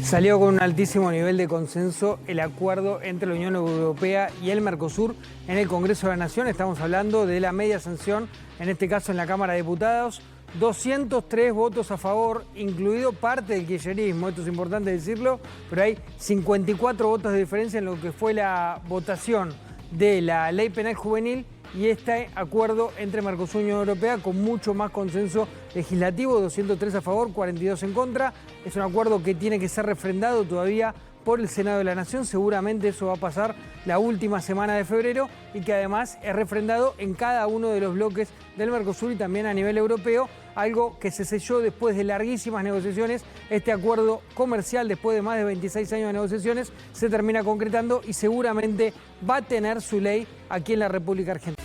Salió con un altísimo nivel de consenso el acuerdo entre la Unión Europea y el Mercosur en el Congreso de la Nación. Estamos hablando de la media sanción, en este caso en la Cámara de Diputados. 203 votos a favor, incluido parte del kirchnerismo, esto es importante decirlo, pero hay 54 votos de diferencia en lo que fue la votación de la Ley Penal Juvenil y este acuerdo entre Mercosur y Unión Europea con mucho más consenso legislativo, 203 a favor, 42 en contra. Es un acuerdo que tiene que ser refrendado todavía por el Senado de la Nación, seguramente eso va a pasar la última semana de febrero y que además es refrendado en cada uno de los bloques del Mercosur y también a nivel europeo, algo que se selló después de larguísimas negociaciones. Este acuerdo comercial, después de más de 26 años de negociaciones, se termina concretando y seguramente va a tener su ley aquí en la República Argentina.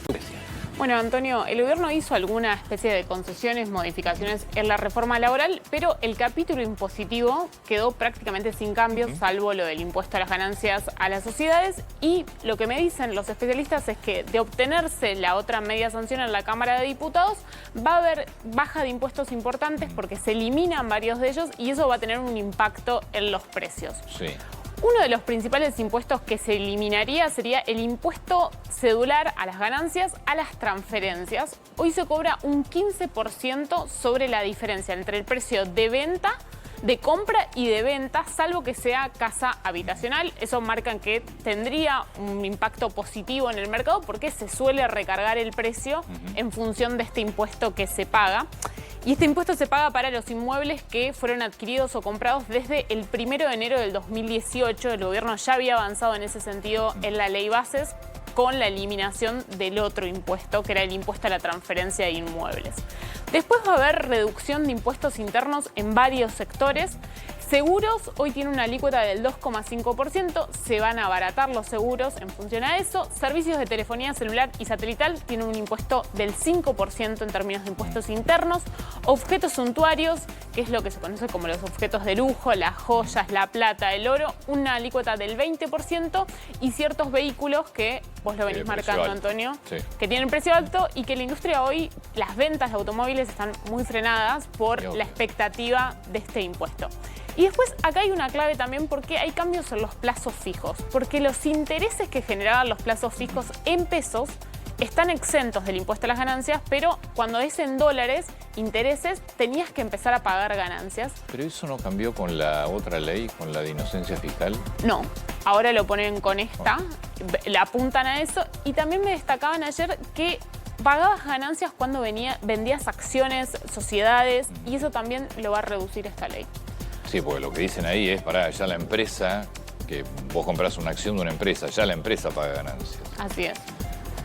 Bueno, Antonio, el gobierno hizo alguna especie de concesiones, modificaciones en la reforma laboral, pero el capítulo impositivo quedó prácticamente sin cambios, salvo lo del impuesto a las ganancias a las sociedades. Y lo que me dicen los especialistas es que de obtenerse la otra media sanción en la Cámara de Diputados, va a haber baja de impuestos importantes porque se eliminan varios de ellos y eso va a tener un impacto en los precios. Sí. Uno de los principales impuestos que se eliminaría sería el impuesto cedular a las ganancias, a las transferencias. Hoy se cobra un 15% sobre la diferencia entre el precio de venta, de compra y de venta, salvo que sea casa habitacional. Eso marca que tendría un impacto positivo en el mercado porque se suele recargar el precio en función de este impuesto que se paga. Y este impuesto se paga para los inmuebles que fueron adquiridos o comprados desde el 1 de enero del 2018. El gobierno ya había avanzado en ese sentido en la ley bases con la eliminación del otro impuesto, que era el impuesto a la transferencia de inmuebles. Después va a haber reducción de impuestos internos en varios sectores. Seguros hoy tiene una alícuota del 2,5%, se van a abaratar los seguros en función a eso. Servicios de telefonía celular y satelital tienen un impuesto del 5% en términos de impuestos internos. Objetos suntuarios, que es lo que se conoce como los objetos de lujo, las joyas, la plata, el oro, una alícuota del 20%. Y ciertos vehículos que vos lo venís marcando, Antonio, sí, que tienen precio alto y que la industria hoy, las ventas de automóviles están muy frenadas por la expectativa de este impuesto. Y después acá hay una clave también porque hay cambios en los plazos fijos, porque los intereses que generaban los plazos fijos en pesos están exentos del impuesto a las ganancias, pero cuando es en dólares, intereses, tenías que empezar a pagar ganancias. ¿Pero eso no cambió con la otra ley, con la de inocencia fiscal? No, ahora lo ponen con esta, le apuntan a eso y también me destacaban ayer que pagabas ganancias cuando vendías acciones, sociedades y eso también lo va a reducir esta ley. Sí, porque lo que dicen ahí es, ya la empresa, que vos compras una acción de una empresa, ya la empresa paga ganancias. Así es.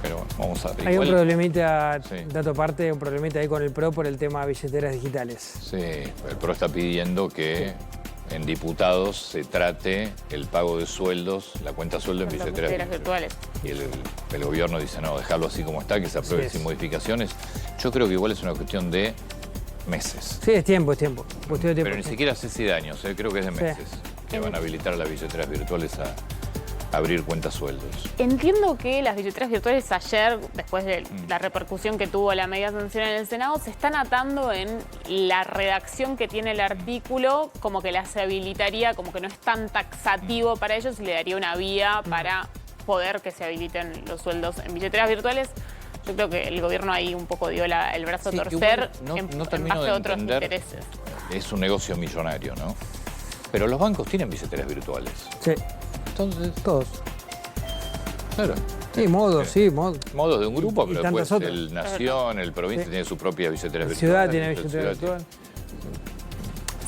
Pero bueno, vamos a ver. Hay un problemita, dato aparte, un problemita ahí con el PRO por el tema de billeteras digitales. Sí, el PRO está pidiendo que en diputados se trate el pago de sueldos, la cuenta sueldo en billeteras virtuales. Y el gobierno dice, no, dejarlo así como está, que se apruebe sin modificaciones. Yo creo que igual es una cuestión de meses. Sí, es tiempo, es tiempo. Cuestión de tiempo. Pero ni siquiera sé si de años, creo que es de meses, que van a habilitar a las billeteras virtuales a abrir cuentas sueldos. Entiendo que las billeteras virtuales ayer, después de la repercusión que tuvo la media sanción en el Senado, se están atando en la redacción que tiene el artículo, como que las habilitaría, como que no es tan taxativo para ellos y le daría una vía para poder que se habiliten los sueldos en billeteras virtuales. Yo creo que el gobierno ahí un poco dio el brazo a torcer en base a otros intereses. Es un negocio millonario, ¿no? Pero los bancos tienen billeteras virtuales. Sí. Entonces, todos. Claro. Sí, modos, Modos de un grupo, pero después otras. el Nación, el Provincia tiene su propia billetera virtual. Ciudad tiene billetera virtual.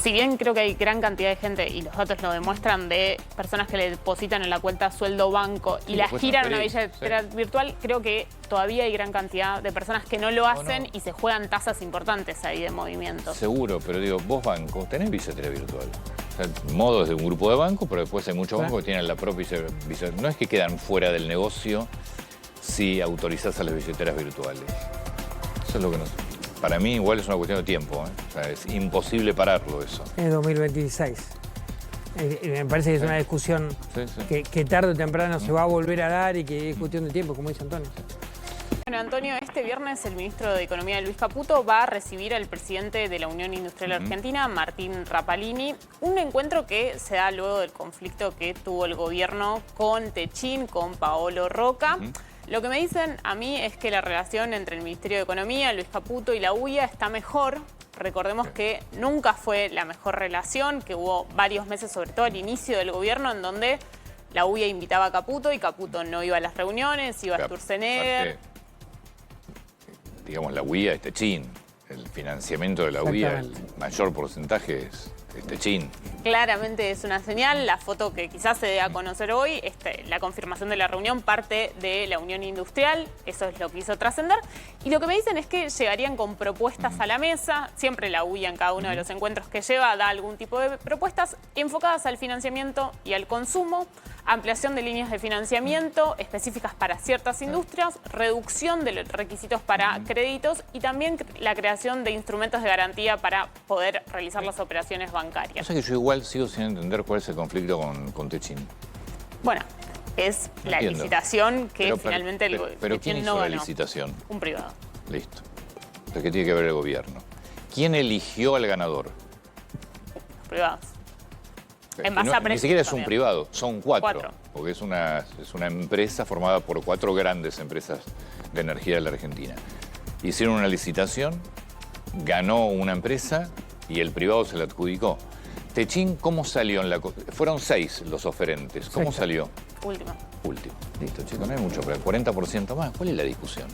Si bien creo que hay gran cantidad de gente, y los datos lo demuestran, de personas que le depositan en la cuenta sueldo banco y la giran a una billetera virtual, creo que todavía hay gran cantidad de personas que no lo hacen y se juegan tasas importantes ahí de movimiento. Seguro, pero digo, vos banco, tenés billetera virtual. O sea, modo es de un grupo de bancos, pero después hay muchos bancos que tienen la propia billetera. No es que quedan fuera del negocio si autorizás a las billeteras virtuales. Eso es lo que no sé. Para mí igual es una cuestión de tiempo, O sea, es imposible pararlo eso. Es 2026. Me parece que es una discusión que tarde o temprano se va a volver a dar y que es cuestión de tiempo, como dice Antonio. Bueno, Antonio, este viernes el ministro de Economía, Luis Caputo, va a recibir al presidente de la Unión Industrial Argentina, Martín Rapalini, un encuentro que se da luego del conflicto que tuvo el gobierno con Techin, con Paolo Roca. Lo que me dicen a mí es que la relación entre el Ministerio de Economía, Luis Caputo y la UIA está mejor. Recordemos que nunca fue la mejor relación, que hubo varios meses, sobre todo al inicio del gobierno, en donde la UIA invitaba a Caputo y Caputo no iba a las reuniones, iba a Sturzenegger. Digamos, la UIA es Techin. El financiamiento de la UIA, el mayor porcentaje es Techin. Claramente es una señal. La foto que quizás se dé a conocer hoy, la confirmación de la reunión parte de la Unión Industrial. Eso es lo que hizo trascender. Y lo que me dicen es que llegarían con propuestas a la mesa. Siempre la UIA en cada uno de los encuentros que lleva da algún tipo de propuestas enfocadas al financiamiento y al consumo, ampliación de líneas de financiamiento específicas para ciertas industrias, reducción de los requisitos para créditos y también la creación de instrumentos de garantía para poder realizar las operaciones bancarias. O sea que yo igual sigo sin entender cuál es el conflicto con Techin. Bueno, es la licitación que finalmente pero ¿quién hizo no la ganó. licitación? Un privado. Listo. Entonces, ¿qué tiene que ver el gobierno? ¿Quién eligió al ganador? Los privados. En base a Ni precios siquiera es un también. privado, son cuatro. Porque es una empresa formada por 4 grandes empresas de energía de la Argentina. Hicieron una licitación, ganó una empresa y el privado se la adjudicó. Techin, ¿cómo salió en la...? Fueron 6 los oferentes. ¿Cómo salió? Último. Último. Listo, chicos, no hay mucho, pero el 40% más. ¿Cuál es la discusión?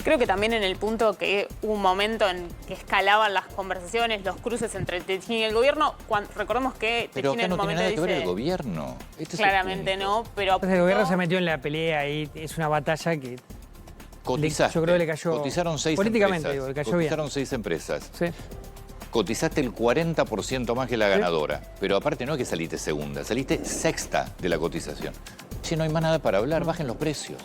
Creo que también en el punto que hubo un momento en que escalaban las conversaciones, los cruces entre Techin y el gobierno, recordemos que Pero Techin acá en no un tiene momento nada que ver dice... el gobierno. Este Claramente es el punto. no, pero... El gobierno se metió en la pelea y es una batalla que Cotizaste. yo creo que le cayó... Cotizaron 6 políticamente, empresas. digo, le cayó Cotizaron bien. 6 empresas. Sí. Cotizaste el 40% más que la ganadora. Pero aparte no es que saliste segunda, saliste sexta de la cotización. Che, no hay más nada para hablar, bajen los precios.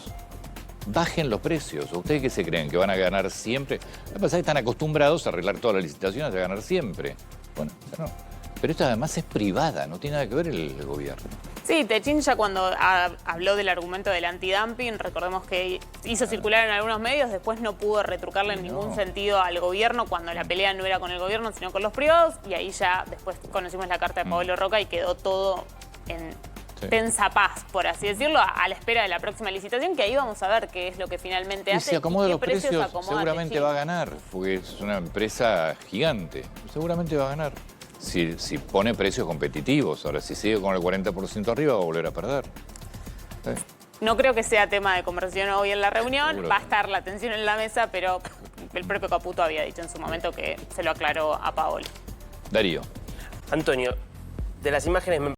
Bajen los precios. ¿Ustedes qué se creen? ¿Que van a ganar siempre? Lo que pasa es que están acostumbrados a arreglar todas las licitaciones, a ganar siempre. Bueno, no. Pero esta además es privada, no tiene nada que ver el gobierno. Sí, Techin ya cuando habló del argumento del antidumping, recordemos que hizo circular en algunos medios, después no pudo retrucarle en ningún sentido al gobierno cuando la pelea no era con el gobierno, sino con los privados, y ahí ya después conocimos la carta de Paolo Roca y quedó todo en tensa paz, por así decirlo, a la espera de la próxima licitación, que ahí vamos a ver qué es lo que finalmente hace. Y si acomoda y qué los precios, acomoda seguramente Techin. va a ganar, porque es una empresa gigante. Seguramente va a ganar. Si pone precios competitivos. Ahora, si sigue con el 40% arriba, va a volver a perder. No creo que sea tema de conversación hoy en la reunión. Seguro Va a que no. estar la tensión en la mesa, pero el propio Caputo había dicho en su momento que se lo aclaró a Paolo. Darío. Antonio, de las imágenes me